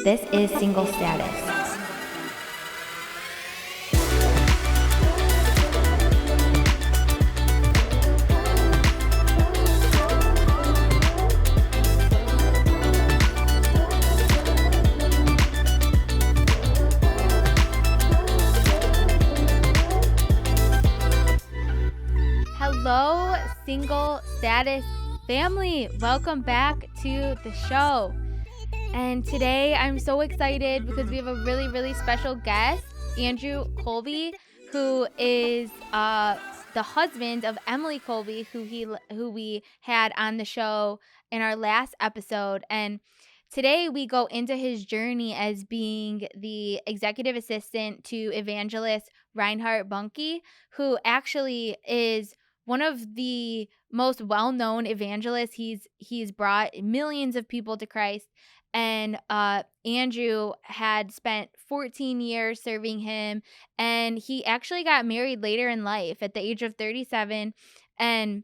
This is Single Status. Hello, Single Status family. Welcome back to the show. And today I'm so excited because we have a really, really special guest, Andrew Colby, who is the husband of Emily Colby, who we had on the show in our last episode. And today we go into his journey as being the executive assistant to Evangelist Reinhard Bonnke, who actually is one of the most well-known evangelists. He's brought millions of people to Christ. And Andrew had spent 14 years serving him, and he actually got married later in life at the age of 37. And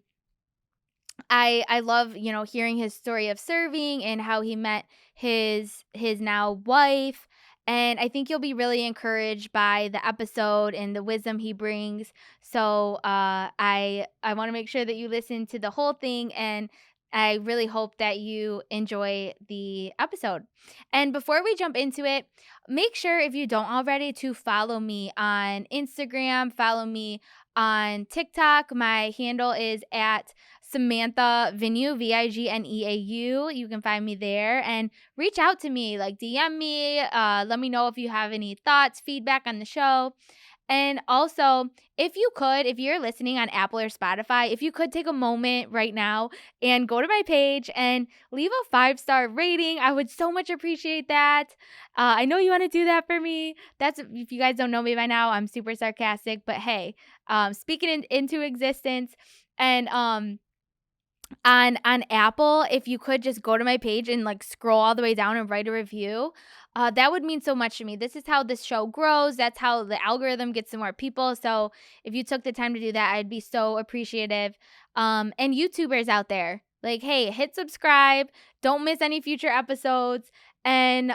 I love, hearing his story of serving and how he met his now wife. And I think you'll be really encouraged by the episode and the wisdom he brings. So I want to make sure that you listen to the whole thing, and I really hope that you enjoy the episode. And before we jump into it, make sure, if you don't already, to follow me on Instagram, follow me on TikTok. My handle is at Samantha Vigneau, Vigneau. You can find me there and reach out to me, like DM me. Let me know if you have any thoughts, feedback on the show. And also, if you're listening on Apple or Spotify, if you could take a moment right now and go to my page and leave a 5-star rating, I would so much appreciate that. I know you want to do that for me. If you guys don't know me by now, I'm super sarcastic, but hey, speaking into existence. And on Apple, if you could just go to my page and scroll all the way down and write a review, that would mean so much to me. This is how this show grows. That's how the algorithm gets to more people. So if you took the time to do that, I'd be so appreciative. And YouTubers out there, hey, hit subscribe. Don't miss any future episodes. And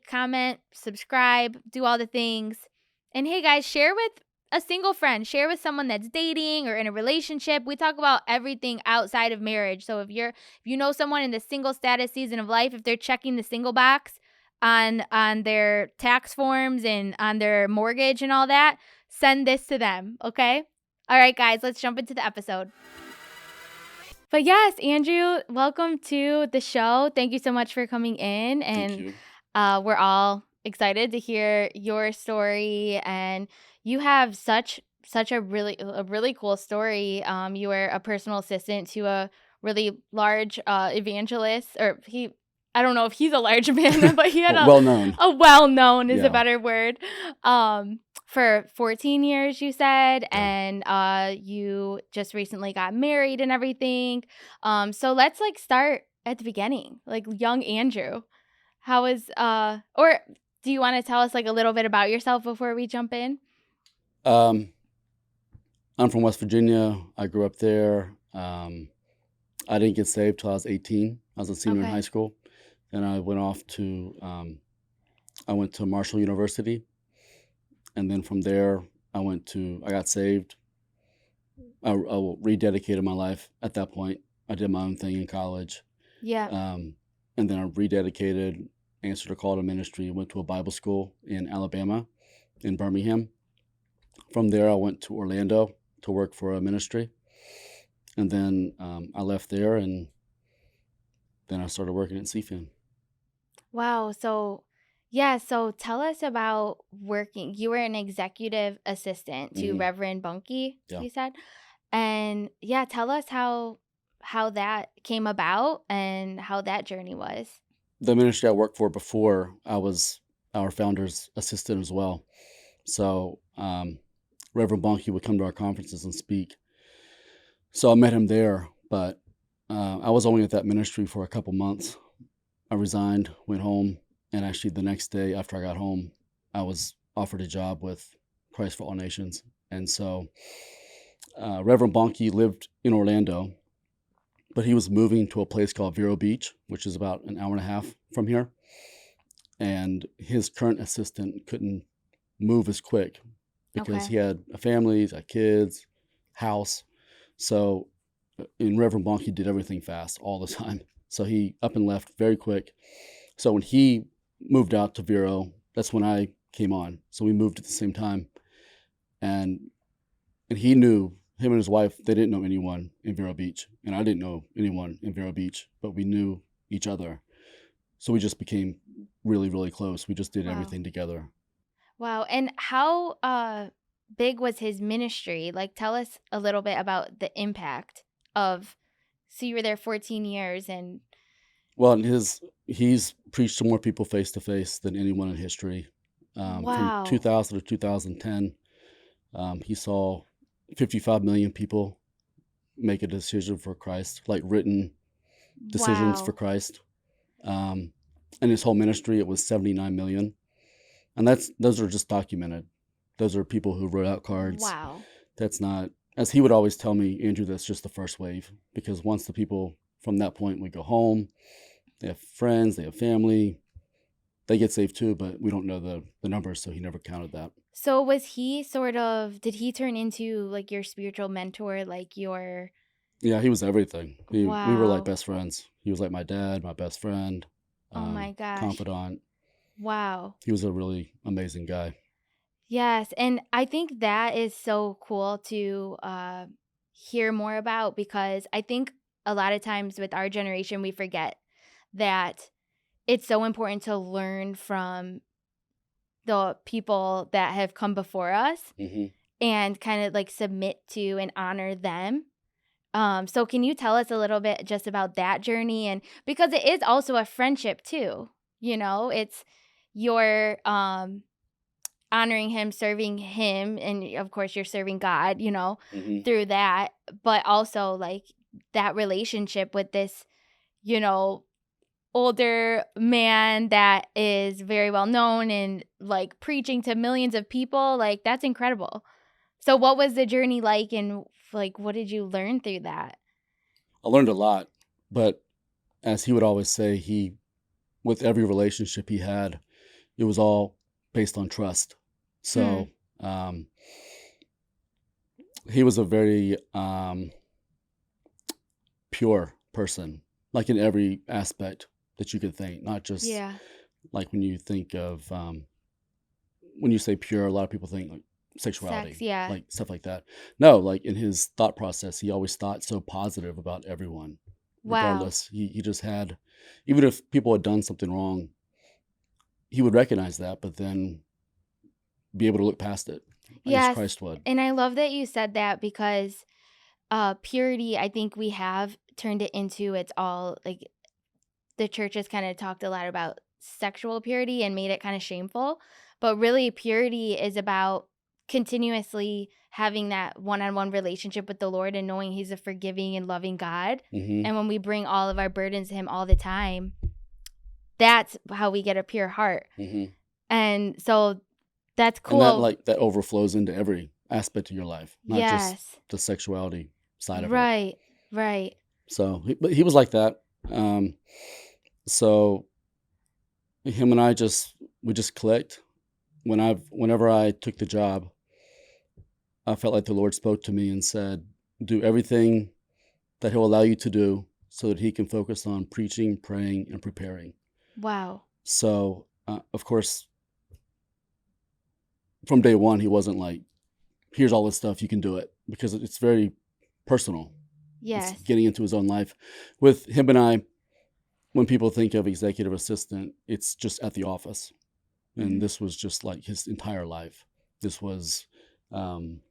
comment, subscribe, do all the things. And hey guys, share with a single friend, share with someone that's dating or in a relationship. We talk about everything outside of marriage. So if you know someone in the single status season of life, if they're checking the single box on their tax forms and on their mortgage and all that, send this to them, okay? All right, guys, let's jump into the episode. But yes, Andrew, welcome to the show. Thank you so much for coming in. And we're all excited to hear your story, and you have such a really cool story. You were a personal assistant to a really large evangelist, or I don't know if he's a large man, but he had well-known is a better word. For 14 years, you said, and you just recently got married and everything. So let's start at the beginning, young Andrew. How was or do you want to tell us a little bit about yourself before we jump in? I'm from West Virginia. I grew up there. I didn't get saved till I was 18. I was a senior in high school. And I went off to, I went to Marshall University. And then from there, I got saved. I rededicated my life at that point. I did my own thing in college. Yeah. And then I rededicated, answered a call to ministry, went to a Bible school in Alabama, in Birmingham. From there, I went to Orlando to work for a ministry. And then I left there, and then I started working at CFIN. Wow. So tell us about working. You were an executive assistant to Reverend Bonnke, you said. And tell us how that came about and how that journey was. The ministry I worked for before, I was our founder's assistant as well. So Reverend Bonnke would come to our conferences and speak. So I met him there, but I was only at that ministry for a couple months. I resigned, went home, and actually the next day after I got home, I was offered a job with Christ for All Nations. And so Reverend Bonnke lived in Orlando, but he was moving to a place called Vero Beach, which is about an hour and a half from here. and his current assistant couldn't move as quick because Okay. he had a family, he's got kids, house. So, and Reverend Bonnke did everything fast all the time. So he up and left very quick. So when he moved out to Vero, that's when I came on. So we moved at the same time, and he knew, him and his wife, they didn't know anyone in Vero Beach, and I didn't know anyone in Vero Beach, but we knew each other. So we just became really, really close. We just did Wow. everything together. Wow. And how big was his ministry? Like, tell us a little bit about the impact of, so you were there 14 years and Well, and he's preached to more people face to face than anyone in history. From wow. 2000 to 2010, he saw 55 million people make a decision for Christ, like written decisions for Wow. Christ. And his whole ministry, it was 79 million. And those are just documented. Those are people who wrote out cards. Wow. That's not, as he would always tell me, Andrew, that's just the first wave. Because once the people from that point would go home, they have friends, they have family, they get saved too, but we don't know the numbers, so he never counted that. So was he did he turn into like your spiritual mentor, like your, Yeah, he was everything. We were like wow. best friends. He was like my dad, my best friend, Oh my gosh. confidant. Wow. He was a really amazing guy. Yes, and I think that is so cool to hear more about, because I think a lot of times with our generation we forget that it's so important to learn from the people that have come before us Hmm. and kind of like submit to and honor them. So can you tell us a little bit just about that journey? And because it is also a friendship too, it's your honoring him, serving him, and of course you're serving God, Hmm. through that, but also like that relationship with this, you know, older man that is very well known and like preaching to millions of people. Like, that's incredible. So what was the journey like, and like what did you learn through that? I learned a lot, but as he would always say, with every relationship he had, it was all based on trust. Hmm. So he was a very pure person, like in every aspect that you could think, not just Yeah. like when you think of when you say pure, a lot of people think like Sex. sexuality, Yeah. like stuff like that. No, like in his thought process, he always thought so positive about everyone, Wow. regardless. He just had, even if people had done something wrong, he would recognize that, but then be able to look past it, like as Yes. Christ would. And I love that you said that, because purity, I think we have turned it into, it's all like the church has kind of talked a lot about sexual purity and made it kind of shameful. But really, purity is about continuously having that one on one relationship with the Lord and knowing He's a forgiving and loving God. Hmm. And when we bring all of our burdens to Him all the time, that's how we get a pure heart. Hmm. And so that's And that, cool. like, that overflows into every aspect of your life, not just Yes. the sexuality side of it. Right. Right. So, but he was like that. So him and I we just clicked. Whenever I took the job, I felt like the Lord spoke to me and said, "Do everything that He'll allow you to do, so that He can focus on preaching, praying, and preparing." Wow. So, of course, from day one, He wasn't like, "Here's all this stuff, you can do it," because it's very personal. It's Yes. getting into his own life. With him and I, when people think of executive assistant, it's just at the office. And Mhm. this was just like his entire life. This was um,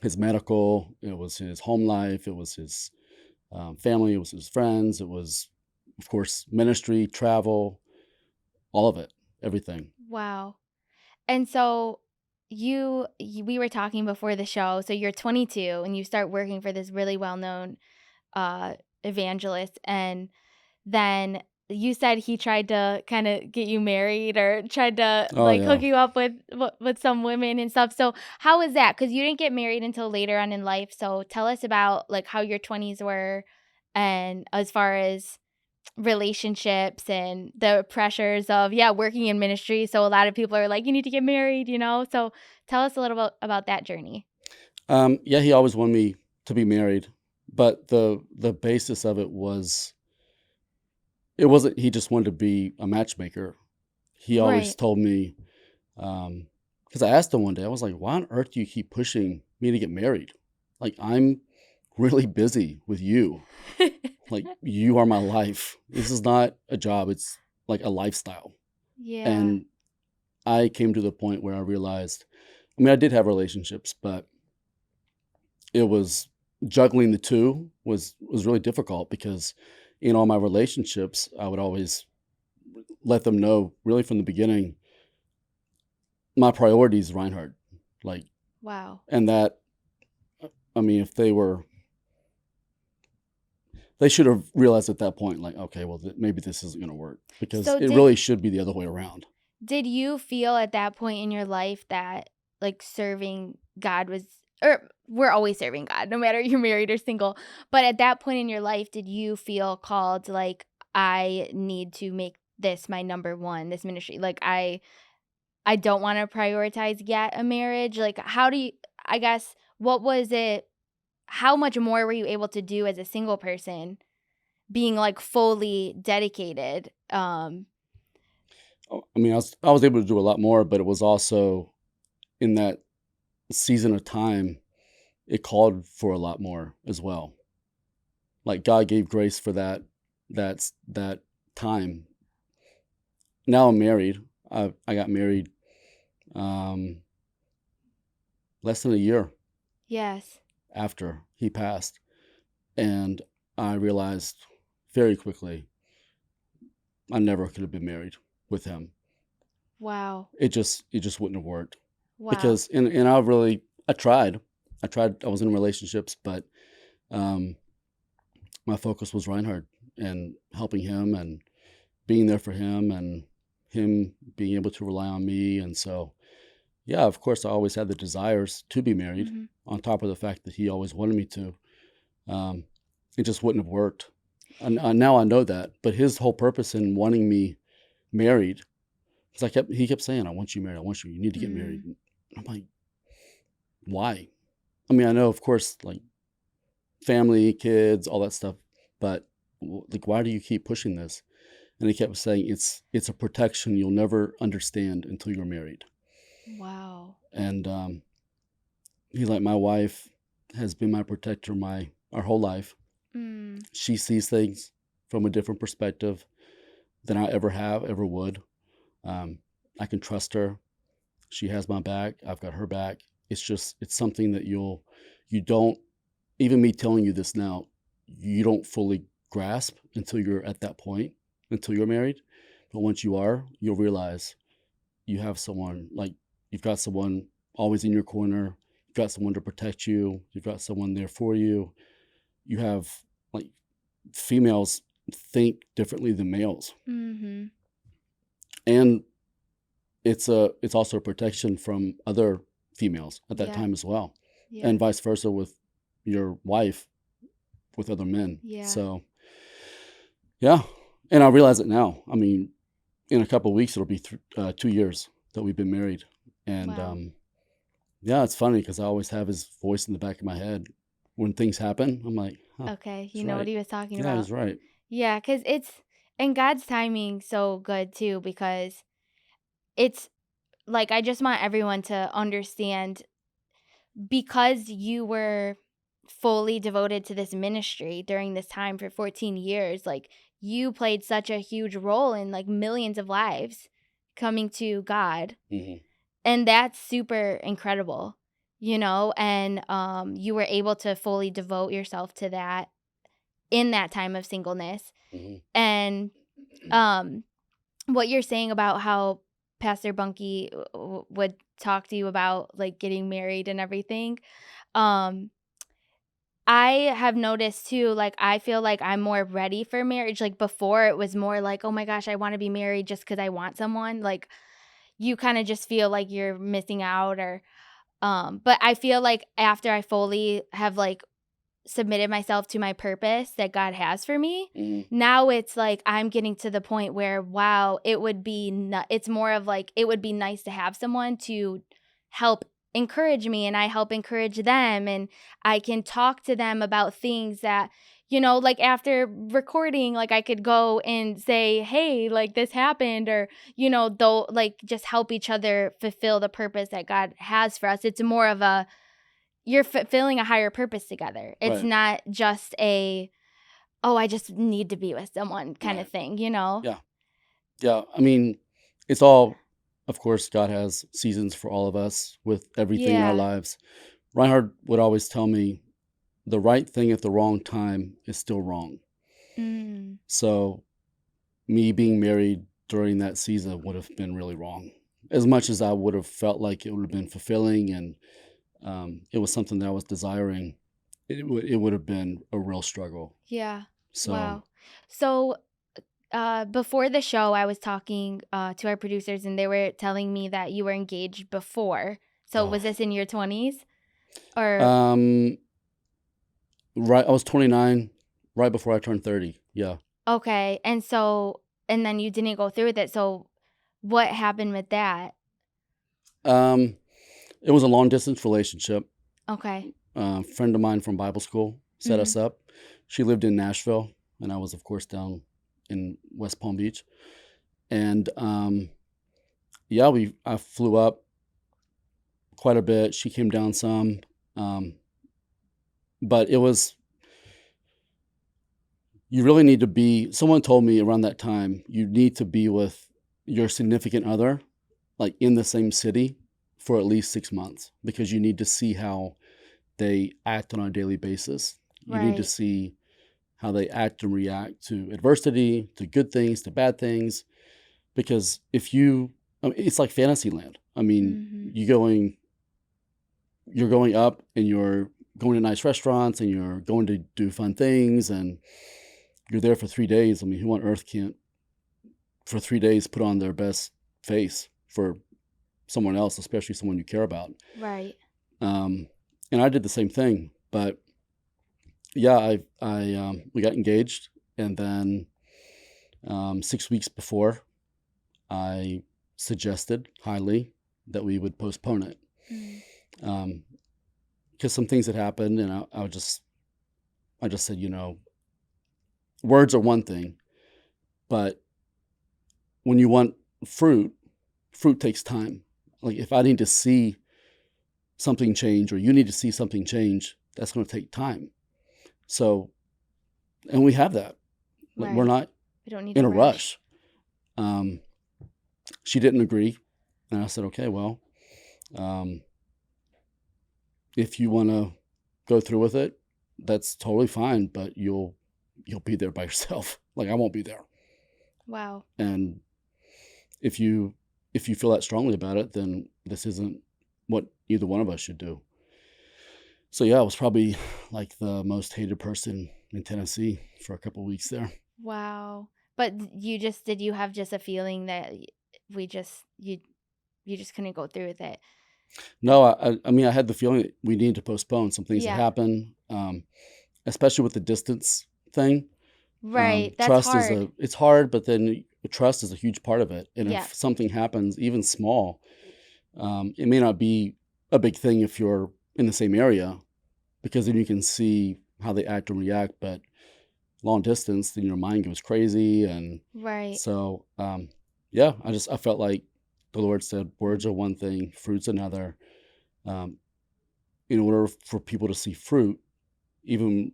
his medical, it was his home life, it was his family, it was his friends, it was, of course, ministry, travel, all of it, everything. Wow. And so we were talking before the show. So you're 22 and you start working for this really well-known uh evangelist, and then you said he tried to kind of get you married or tried to Oh, like hook yeah. you up with some women and stuff. So how was that? Cuz you didn't get married until later on in life. So tell us about like how your 20s were, and as far as relationships and the pressures of working in ministry. So a lot of people are like, you need to get married, So tell us a little bit about that journey. Yeah, he always wanted me to be married, but the basis of it wasn't he just wanted to be a matchmaker. He always Right. told me, because I asked him one day, I was like, why on earth do you keep pushing me to get married? Like, I'm really busy with you. Like, you are my life. This is not a job, it's like a lifestyle. Yeah. And I came to the point where I realized, I mean, I did have relationships, but it was juggling the two was really difficult because in all my relationships, I would always let them know really from the beginning, my priorities, Reinhard. Like, Wow. and that, I mean, if they should have realized at that point, like, okay, well, maybe this isn't going to work because So it did really should be the other way around. did you feel at that point in your life that like serving God was, or we're always serving God no matter you're married or single, but at that point in your life did you feel called like I need to make this my number one, this ministry? Like I don't want to prioritize yet a marriage. Like how do you, I guess, what was it, how much more were you able to do as a single person being like fully dedicated? I mean, I was able to do a lot more, but it was also in that season of time, it called for a lot more as well. Like, God gave grace for that time. Now I'm married. I got married um, less than a year Yes. after he passed, and I realized very quickly I never could have been married with him. Wow. It just wouldn't have worked Wow. because and I tried. I was in relationships, but um, my focus was Reinhard and helping him and being there for him and him being able to rely on me. And so, yeah, of course, I always had the desires to be married Mhm. on top of the fact that he always wanted me to. Um, it just wouldn't have worked. And now I know that. But his whole purpose in wanting me married, because he kept saying, I want you married. I want you, you need to get married. Mm. And I'm like, why? I mean, I know, of course, like family, kids, all that stuff, but like, why do you keep pushing this? And he kept saying, it's a protection you'll never understand until you're married. Wow. And he's like, my wife has been my protector our whole life. Mm. She sees things from a different perspective than I ever would. Um, I can trust her. She has my back. I've got her back. It's something that you don't, even me telling you this now, you don't fully grasp until you're at that point, until you're married. But once you are, you'll realize you have someone, like, you've got someone always in your corner. You've got someone to protect you. You've got someone there for you. You have, like, females think differently than males. Mhm. And it's also a protection from other females at that Yeah. time as well. Yeah. And vice versa with your wife with other men. Yeah. So, yeah. And I realize it now. I mean, in a couple of weeks, it'll be 2 years that we've been married. And Wow. yeah, it's funny because I always have his voice in the back of my head. When things happen, I'm like, huh, Okay, he's you know what right. he was talking Yeah, about. he's right. Yeah, cuz it's, and God's timing so good too, because it's like I just want everyone to understand, because you were fully devoted to this ministry during this time for 14 years, like you played such a huge role in like millions of lives coming to God. Hmm. And that's super incredible, and you were able to fully devote yourself to that in that time of singleness. Hmm. And um what you're saying about how Pastor Bunky would talk to you about like getting married and everything, um I have noticed too, like, I feel like I'm more ready for marriage. Like, before it was more like, oh my gosh, I want to be married just because I want someone. Like, you kind of just feel like you're missing out, or, but I feel like after I fully have like submitted myself to my purpose that God has for me. Mm-hmm. Now it's like I'm getting to the point where, wow, it would be it's more of like it would be nice to have someone to help encourage me, and I help encourage them, and I can talk to them about things that, like after recording, like I could go and say, hey, like this happened, or though, like just help each other fulfill the purpose that God has for us. It's more of a, you're fulfilling a higher purpose together. It's Right. not just a, oh, I just need to be with someone kind of Right. thing, Yeah. Yeah. I mean, it's all, of course, God has seasons for all of us with everything in our Yeah. lives. Reinhard would always tell me the right thing at the wrong time is still wrong. Mm. So me being married during that season would have been really wrong. As much as I would have felt like it would have been fulfilling and it was something that I was desiring, it would have been a real struggle. Yeah. So Wow. So before the show, I was talking to our producers, and they were telling me that you were engaged before. So oh, was this in your 20s? Or, um, right, I was 29, right before I turned 30. Yeah. okay. And then you didn't go through with it. So what happened with that? Um, it was a long distance relationship. Okay. A friend of mine from Bible school set Mm-hmm. us up. She lived in Nashville, and I was, of course, down in West Palm Beach. And yeah, I flew up quite a bit. She came down some, but it was, you really need to be. Someone told me around that time you need to be with your significant other, like in the same city, for at least 6 months, because you need to see how they act on a daily basis. You need to Right. see how they act and react to adversity, to good things, to bad things. Because if you, I mean, it's like fantasy land. I mean, Mm-hmm. you're going up and you're going to nice restaurants and you're going to do fun things and you're there for 3 days. I mean, who on earth can't for 3 days put on their best face for someone else, especially someone you care about? Right. And I did the same thing, but yeah, we got engaged, and then 6 weeks before, I suggested highly that we would postpone it Mm. because some things had happened, and I just said, words are one thing, but when you want fruit, fruit takes time. Like if I need to see something change, or you need to see something change, that's going to take time. So, and we have that. Like we're Right. not We don't need in a a rush. rush. She didn't agree, and I said, okay, well, um, if you want to go through with it, that's totally fine, but you'll be there by yourself. Like I won't be there. Wow. And if you feel that strongly about it, then this isn't what either one of us should do. So yeah, I was probably like the most hated person in Tennessee for a couple of weeks there. Wow. But did you have just a feeling that you just couldn't go through with it? No, I mean, I had the feeling that we needed to postpone some things that Yeah. happened, especially with the distance thing. Right. That's Trust is hard. it's hard, but then trust is a huge part of it. And Yeah. if something happens, even small, it may not be a big thing if you're in the same area, because then you can see how they act and react. But long distance, then your mind goes crazy. And Right. so, yeah, I felt like the Lord said, words are one thing, fruit's another. Um, in order for people to see fruit, even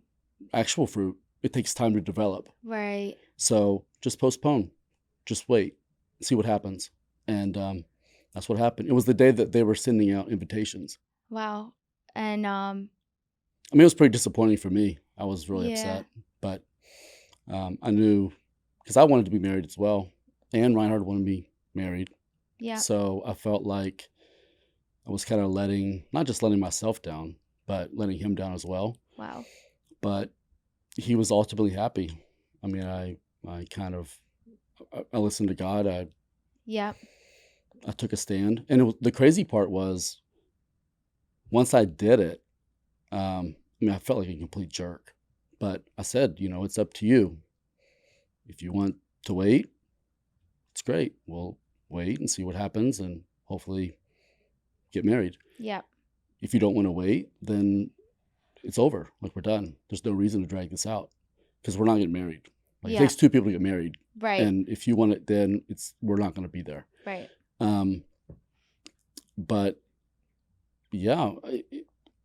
actual fruit, it takes time to develop. Right. So just postpone, just wait, see what happens. And that's what happened. It was the day that they were sending out invitations. Wow. And I mean, it was pretty disappointing for me. I was really yeah. upset, but I knew, because I wanted to be married as well, and Reinhard wanted to be married. Yeah. So I felt like I was kind of not just letting myself down, but letting him down as well. Wow. But he was ultimately happy. I mean, I kind of, I listened to God. Yeah. I took a stand, and the crazy part was, once I did it, mean, I felt like a complete jerk. But I said, it's up to you. If you want to wait, it's great. We'll wait and see what happens and hopefully get married. Yep. If you don't want to wait, then it's over. Like, we're done. There's no reason to drag this out because we're not getting married. Like, it takes two people to get married. Right. And if you want it, then we're not going to be there. Right. But yeah,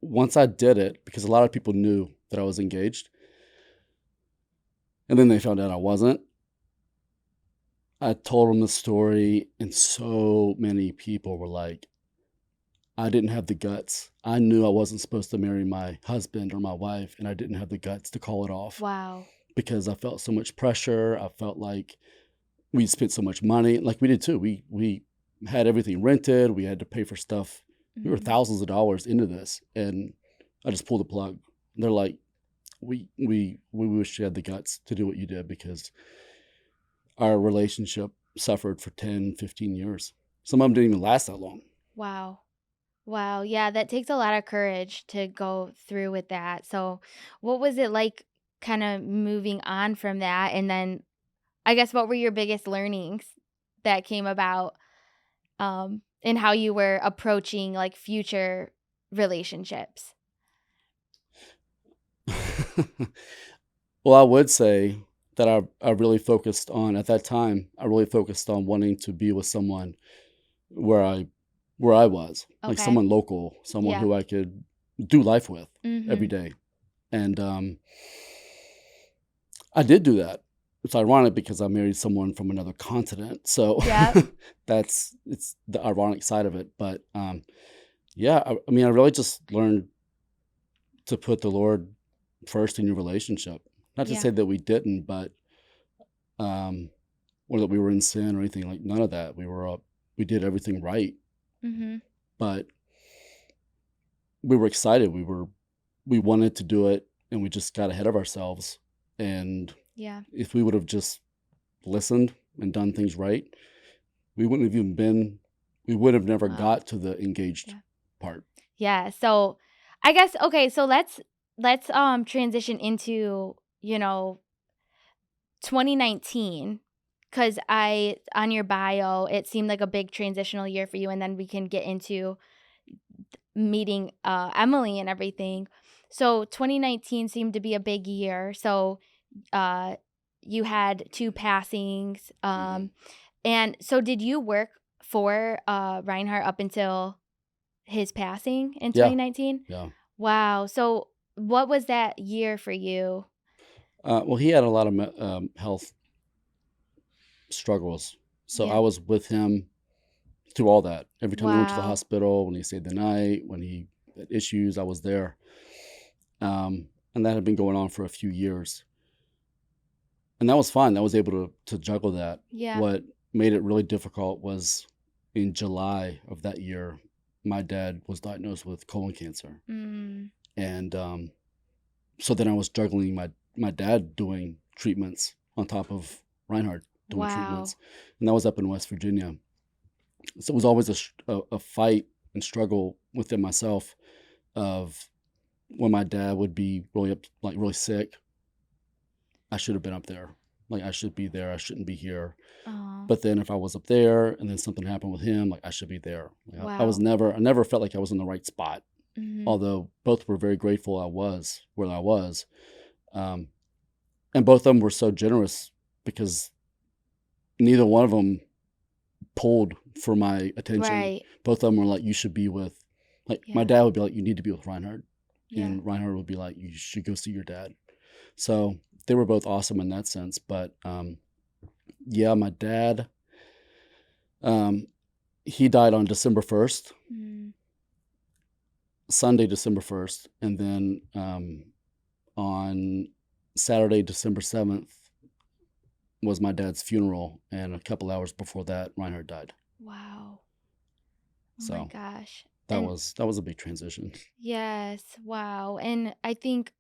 once I did it, because a lot of people knew that I was engaged, and then they found out I wasn't. I told them the story, and so many people were like, I didn't have the guts. I knew I wasn't supposed to marry my husband or my wife, and I didn't have the guts to call it off. Wow. Because I felt so much pressure. I felt like we spent so much money. Like, we did too. We had everything rented. We had to pay for stuff. We were thousands of dollars into this, and I just pulled the plug. They're like, we wish you had the guts to do what you did, because our relationship suffered for 10, 15 years. Some of them didn't even last that long. Wow. Yeah, that takes a lot of courage to go through with that. So what was it like kind of moving on from that? And then I guess what were your biggest learnings that came about in how you were approaching like future relationships? Well, I would say that I really focused on, at that time, I really focused on wanting to be with someone where I was, like Okay. someone local, someone Yeah. who I could do life with Mhm. every day. And I did do that. It's ironic because I married someone from another continent. So Yep. it's the ironic side of it. But yeah, I mean, I really just learned to put the Lord first in your relationship. Not to Yeah. say that we didn't, but or that we were in sin or anything, like none of that. We did everything right, Mhm. but we were excited. We wanted to do it, and we just got ahead of ourselves. And Yeah. if we would have just listened and done things right, we wouldn't have we would have never Wow. got to the engaged Yeah. part. Yeah. So I guess okay, so let's transition into, 2019, cuz I on your bio it seemed like a big transitional year for you, and then we can get into meeting Emily and everything. So 2019 seemed to be a big year. So uh you had two passings, and so did you work for Reinhardt up until his passing in Yeah, 2019? yeah. Wow. So what was that year for you? Well, he had a lot of health struggles, so I Yeah. was with him through all that. Every time he went to the Wow. hospital, when he stayed the night, when he had issues, I was there. And that had been going on for a few years. And that was fine. I was able to juggle that. Yeah. What made it really difficult was in July of that year, my dad was diagnosed with colon cancer. Mm. And so then I was juggling my dad doing treatments on top of Reinhard doing Wow. treatments. And that was up in West Virginia. So it was always a fight and struggle within myself of when my dad would be really sick. I should have been up there. Like, I should be there. I shouldn't be here. Oh. But then if I was up there and then something happened with him, like, I should be there. Like, I Wow. never felt like I was in the right spot. Mhm. Although both were very grateful I was where I was. And both of them were so generous because neither one of them pulled for my attention. Right. Both of them were like, you should be with, like, my Yeah. dad would be like, you need to be with Reinhard. Yeah. And Reinhard would be like, you should go see your dad. So they were both awesome in that sense. But yeah, my dad, he died on December 1st, Mm. Sunday, December 1st. And then on Saturday, December 7th was my dad's funeral. And a couple hours before that, Reinhard died. Wow. Oh So my gosh. that And was a big transition. yes, wow. And I think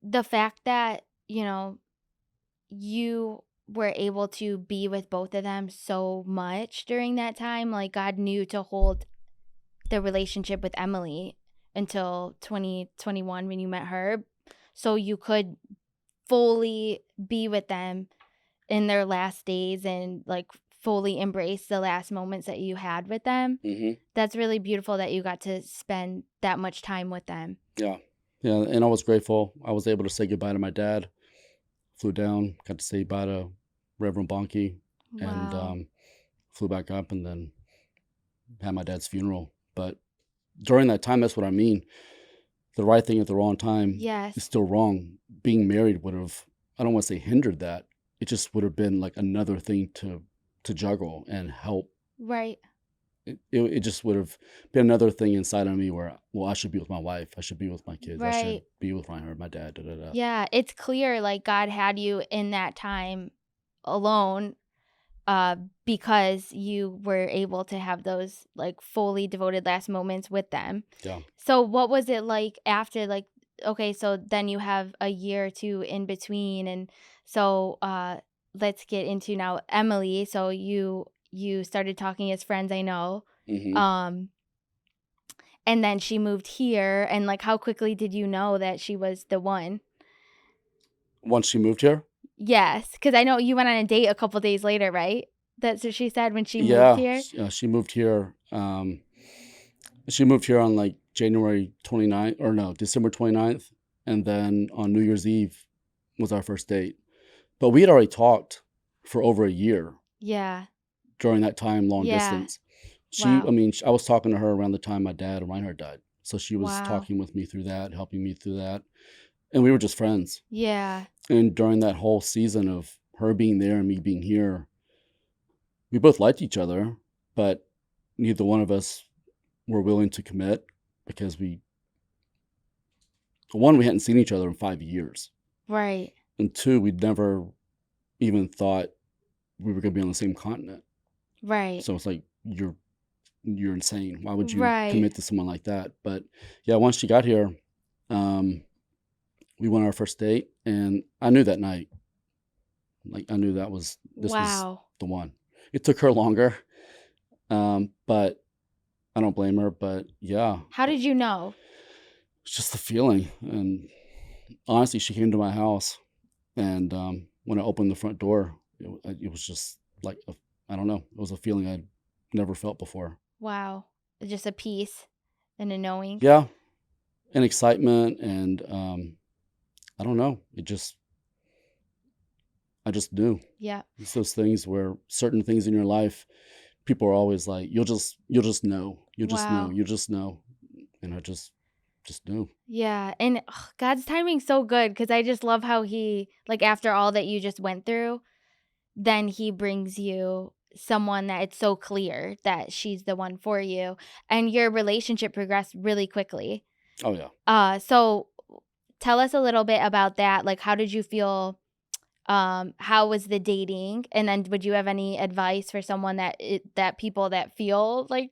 the fact that, you were able to be with both of them so much during that time, like God knew to hold the relationship with Emily until 2021 when you met her, so you could fully be with them in their last days and like fully embrace the last moments that you had with them. Hmm. That's really beautiful that you got to spend that much time with them. Yeah. Yeah. And I was grateful. I was able to say goodbye to my dad. Flew down, got to say bye to Reverend Bonnke, and Wow. flew back up and then had my dad's funeral. But during that time, that's what I mean. The right thing at the wrong time is Yes. still wrong. Being married would have, I don't want to say hindered that. It just would have been like another thing to juggle and help. Right. It just would have been another thing inside of me where, well, I should be with my wife. I should be with my kids. I should Right. be with Reinhard, my dad, da da da. Yeah, it's clear like God had you in that time alone because you were able to have those like fully devoted last moments with them. Yeah. So what was it like after, like, okay, so then you have a year or two in between, and so let's get into now Emily. So you started talking as friends, I know. Hmm. Um and then she moved here, and like how quickly did you know that she was the one? Once she moved here, Yes, because I know you went on a date a couple days later, right? That's what she said when she moved yeah, here. she moved here. She moved here on like January 29th, or no, December 29th. And then on New Year's Eve was our first date. But we had already talked for over a year Yeah. during that time, long Yeah. distance. Wow. I was talking to her around the time my dad and Reinhard died. So she was Wow. talking with me through that, helping me through that. And we were just friends. Yeah. And during that whole season of her being there and me being here, we both liked each other, but neither one of us were willing to commit because we hadn't seen each other in 5 years, Right. and two, we'd never even thought we were gonna be on the same continent. Right. So it's like, you're insane. Why would you Right. commit to someone like that? But yeah, once she got here, we went on our first date, and I knew that night, like I knew this was Wow. the one. It took her longer, but I don't blame her. But yeah, How did you know? it's just the feeling. And honestly, she came to my house, and when I opened the front door, it was just like I don't know. It was a feeling I'd never felt before. Wow. Just a peace and a knowing. Yeah, and excitement, and I don't know. I just knew. Yeah. It's those things where certain things in your life, people are always like, you'll just know, Wow. you just know, and I just knew. Yeah. And God's timing's so good because I just love how he, like, after all that you just went through, then he brings you someone that it's so clear that she's the one for you. And your relationship progressed really quickly. Oh yeah. So tell us a little bit about that. Like, how did you feel? How was the dating? And then would you have any advice for someone that people that feel like,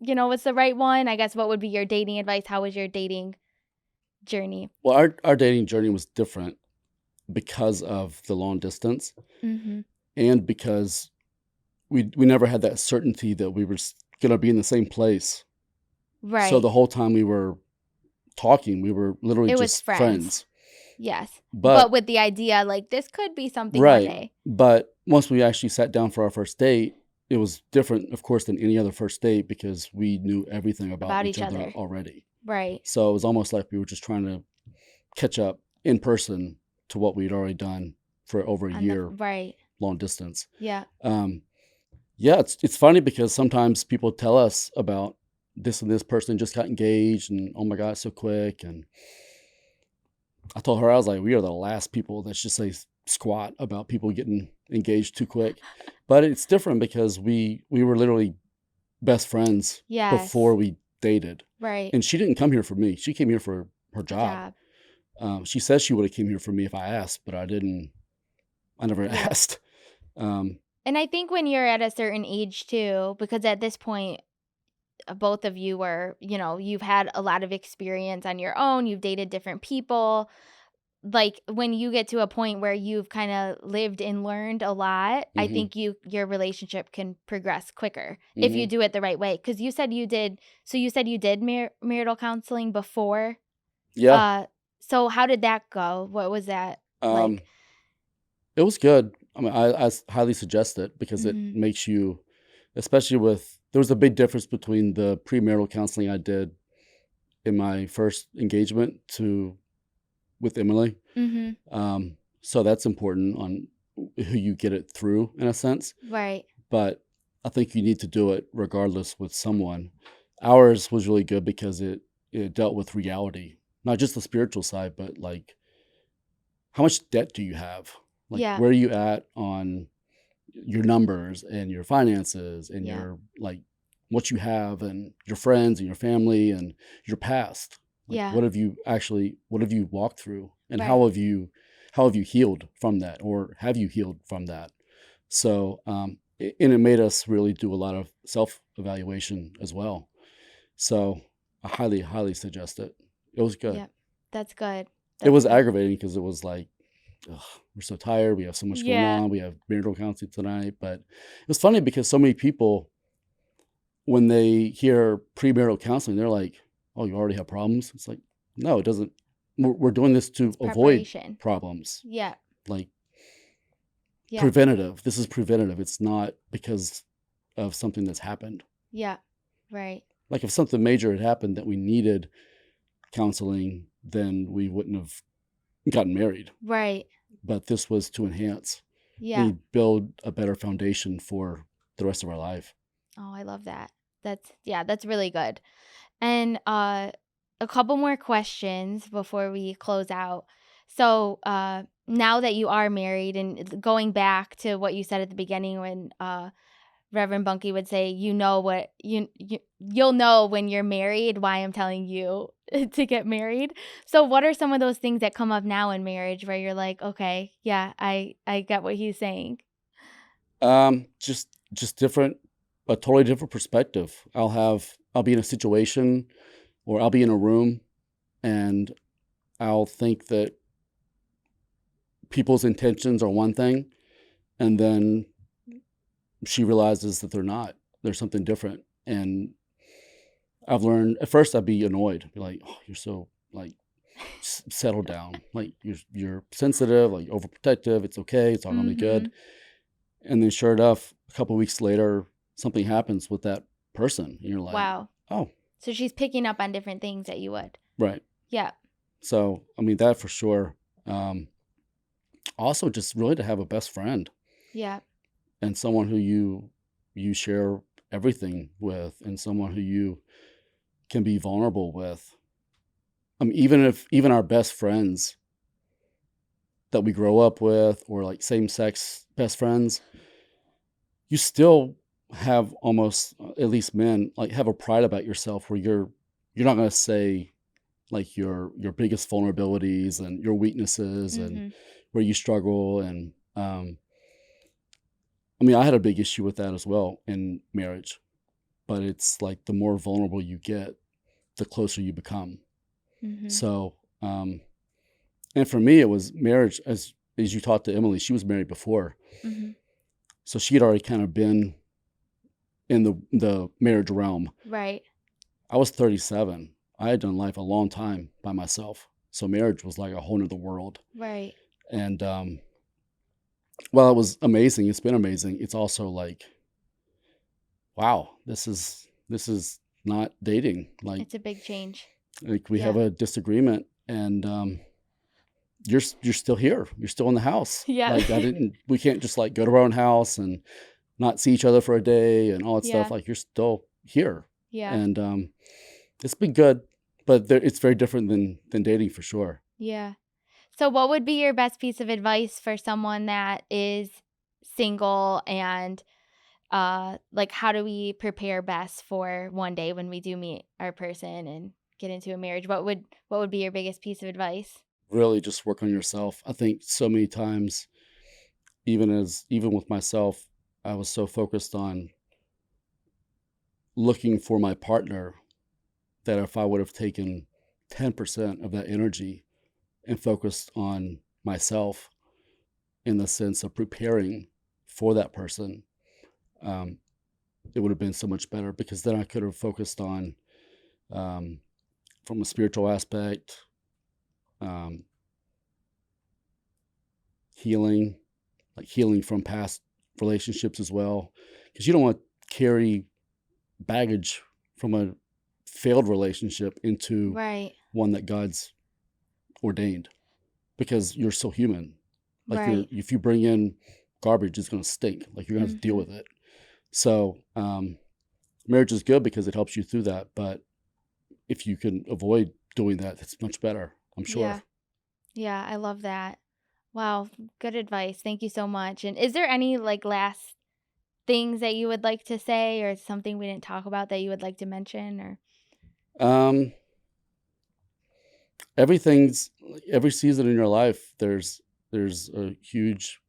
it's the right one? I guess what would be your dating advice? How was your dating journey? Well, our dating journey was different because of the long distance, Mm-hmm. and because we never had that certainty that we were going to be in the same place. Right. So the whole time we were talking, we were literally It was just friends. friends. Yes. But But with the idea, like, this could be something one right. day. But once we actually sat down for our first date, it was different, of course, than any other first date because we knew everything about each other already. Right. So it was almost like we were just trying to catch up in person to what we'd already done for over a year, Right. long distance. Yeah. Yeah, it's funny because sometimes people tell us about this and this person just got engaged, and oh my God, it's so quick. And I told her, I was like, we are the last people that should say squat about people getting engaged too quick. But it's different because we were literally best friends Yes. before we dated. Right. And she didn't come here for me. She came here for her job. She says she would have came here for me if I asked, but I didn't. I never asked. And I think when you're at a certain age too, because at this point, both of you were, you've had a lot of experience on your own. You've dated different people. like when you get to a point where you've kind of lived and learned a lot, I Mm-hmm. think your relationship can progress quicker if you do it the right way. Because you said you did. So you said you did marital counseling before. Yeah. So how did that go? What was that like? Um, it was good. I mean, I highly suggest it because it Mm-hmm. makes you, especially there was a big difference between the premarital counseling I did in my first engagement with Emily. Mm-hmm. So that's important on who you get it through in a sense. Right. But I think you need to do it regardless with someone. Ours was really good because it dealt with reality, not just the spiritual side, but like how much debt do you have? Like Yeah. where are you at on your numbers and your finances and Yeah. your like what you have and your friends and your family and your past. Like Yeah. what have you walked through and Right. how have you healed from that or have you healed from that? So and it made us really do a lot of self-evaluation as well. So I highly, highly suggest it. It was good. Yeah. That's good. It That's was good. aggravating because it was like, ugh, we're so tired. We have so much going Yeah. on. We have marital counseling tonight. But it was funny because so many people, when they hear premarital counseling, they're like, oh, you already have problems? It's like, no, it doesn't. We're doing this to It's avoid preparation. problems. Yeah. Like Yeah. preventative. This is preventative. It's not because of something that's happened. Yeah. Right. Like if something major had happened that we needed counseling, then we wouldn't have gotten married. Right. But this was to enhance. Yeah. We build a better foundation for the rest of our life. Oh, I love that. That's really good. And a couple more questions before we close out. So, now that you are married and going back to what you said at the beginning when Reverend Bunky would say, you know what you'll know when you're married why I'm telling you to get married. So what are some of those things that come up now in marriage where you're like, okay, yeah, I get what he's saying. Just different, a totally different perspective. I'll be in a situation or I'll be in a room and I'll think that people's intentions are one thing, and then she realizes that they're not. There's something different. And I've learned at first I'd be annoyed, be like, oh, you're so like settle down. Like you're sensitive, like overprotective. It's okay. It's all gonna be good. And then sure enough, a couple of weeks later, something happens with that person. And you're like, Wow. oh, So she's picking up on different things that you would. right. Yeah. So, I mean, that for sure. Also, just really to have a best friend Yeah. and someone who you share everything with, and someone who you can be vulnerable with. I mean, even our best friends that we grow up with, or like same sex best friends, you still have almost, at least men, like have a pride about yourself where you're not going to say like your biggest vulnerabilities and your weaknesses and where you struggle. And I mean, I had a big issue with that as well in marriage, but it's like the more vulnerable you get, the closer you become. So, and for me, it was marriage, as you talked to Emily. She was married before, so she had already kind of been in the marriage realm. Right. I was 37. I had done life a long time by myself, so marriage was like a whole nother world. Right. And well, it was amazing. It's been amazing. It's also like, wow, this is not dating. Like It's a big change. Like we Yeah. have a disagreement, and you're still here. You're still in the house. Yeah. Like we can't just like go to our own house and not see each other for a day and all that stuff. Yeah. Like you're still here. Yeah. And it's been good, but it's very different than dating for sure. Yeah. So what would be your best piece of advice for someone that is single and like how do we prepare best for one day when we do meet our person and get into a marriage? What would be your biggest piece of advice? Really just work on yourself. I think so many times, even with myself, I was so focused on looking for my partner that if I would have taken 10% of that energy and focused on myself in the sense of preparing for that person, it would have been so much better, because then I could have focused on, from a spiritual aspect, healing, like healing from past relationships as well, because you don't want to carry baggage from a failed relationship into Right. one that God's ordained, because you're so human. Like Right. if you bring in garbage, it's going to stink. Like you're going to have to deal with it. So marriage is good because it helps you through that. But if you can avoid doing that, it's much better, I'm sure. Yeah. Yeah, I love that. Wow, good advice. Thank you so much. And is there any like last things that you would like to say, or something we didn't talk about that you would like to mention? Or Every season in your life, there's a huge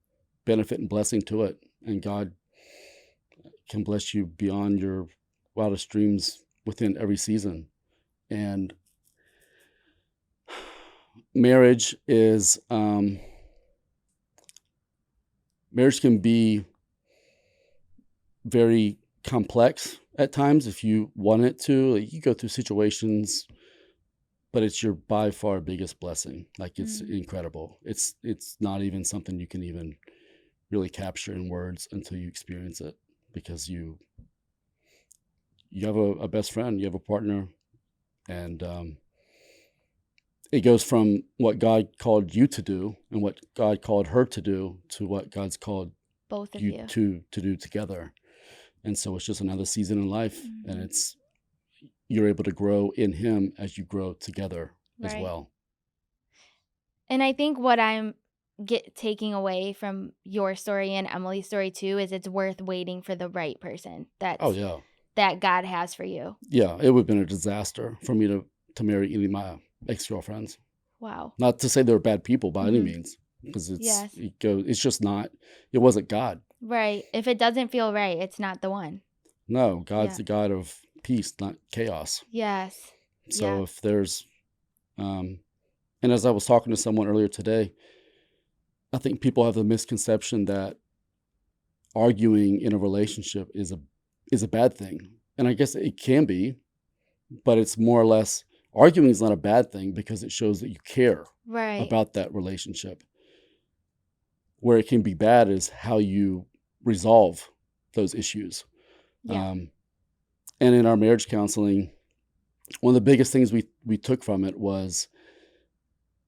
benefit and blessing to it, and God can bless you beyond your wildest dreams within every season. And marriage can be very complex at times if you want it to. Like, you go through situations, but it's your by far biggest blessing. Like, it's incredible. It's not even something you can even really capture in words until you experience it, because you have a best friend, you have a partner, and it goes from what God called you to do and what God called her to do to what God's called both of you to do together. And so it's just another season in life, and you're able to grow in Him as you grow together as well. And I think what I'm taking away from your story and Emily's story too is it's worth waiting for the right person that God has for you. Yeah, it would have been a disaster for me to marry any of my ex-girlfriends. Wow. Not to say they were bad people by any means, because it's just not. It wasn't God. Right. If it doesn't feel right, it's not the one. No, God's the God of peace, not chaos. Yes. So if there's, and as I was talking to someone earlier today, I think people have the misconception that arguing in a relationship is a bad thing. And I guess it can be, but it's more or less, arguing is not a bad thing because it shows that you care about that relationship. Where it can be bad is how you resolve those issues. Yeah. And in our marriage counseling, one of the biggest things we took from it was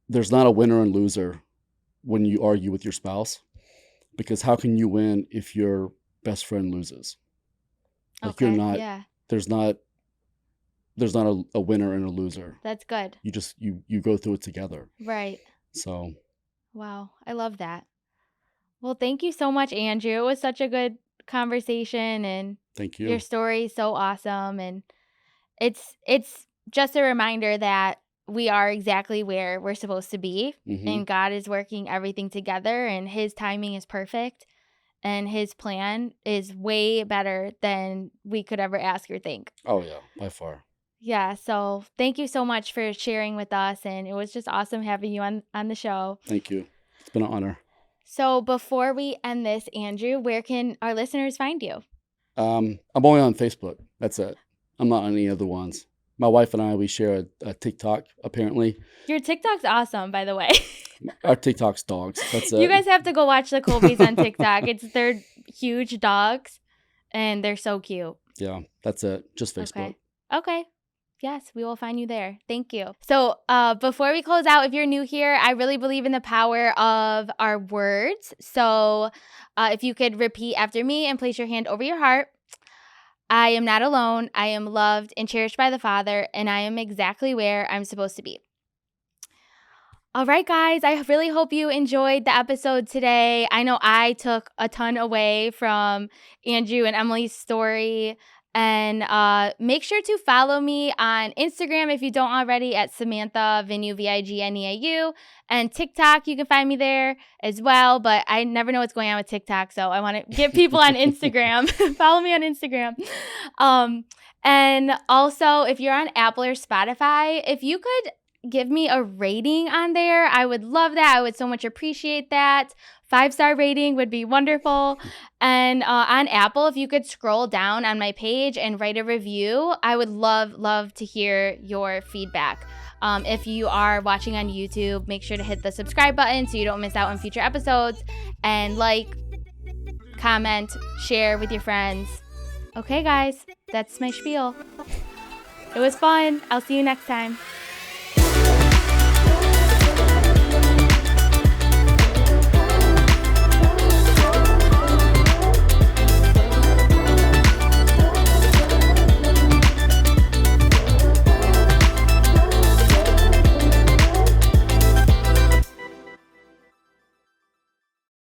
there's not a winner and loser when you argue with your spouse, because how can you win if your best friend loses? Like you're not, there's not a winner and a loser. That's good. You just, you go through it together. Right. So. Wow. I love that. Well, thank you so much, Andrew. It was such a good conversation, and thank you. Your story is so awesome, and it's just a reminder that we are exactly where we're supposed to be, and God is working everything together, and His timing is perfect, and His plan is way better than we could ever ask or think. Oh yeah, by far. Yeah, so thank you so much for sharing with us, and it was just awesome having you on the show. Thank you. It's been an honor. So before we end this, Andrew, where can our listeners find you? I'm only on Facebook. That's it. I'm not on any other ones. My wife and I, we share a TikTok, apparently. Your TikTok's awesome, by the way. Our TikTok's dogs. That's it. You guys have to go watch the Colbys on TikTok. They're huge dogs, and they're so cute. Yeah, that's it. Just Facebook. Okay. Yes, we will find you there. Thank you. So before we close out, if you're new here, I really believe in the power of our words. So if you could repeat after me and place your hand over your heart. I am not alone. I am loved and cherished by the Father, and I am exactly where I'm supposed to be. All right, guys, I really hope you enjoyed the episode today. I know I took a ton away from Andrew and Emily's story. And make sure to follow me on Instagram if you don't already at Samantha Vigneault, Vigneau. And TikTok, you can find me there as well. But I never know what's going on with TikTok, so I want to get people on Instagram. Follow me on Instagram. And also, if you're on Apple or Spotify, if you could give me a rating on there. I would love that. I would so much appreciate that. 5-star rating would be wonderful. And on Apple, if you could scroll down on my page and write a review, I would love to hear your feedback. If you are watching on YouTube, make sure to hit the subscribe button so you don't miss out on future episodes. And like, comment, share with your friends. Okay, guys, that's my spiel. It was fun. I'll see you next time.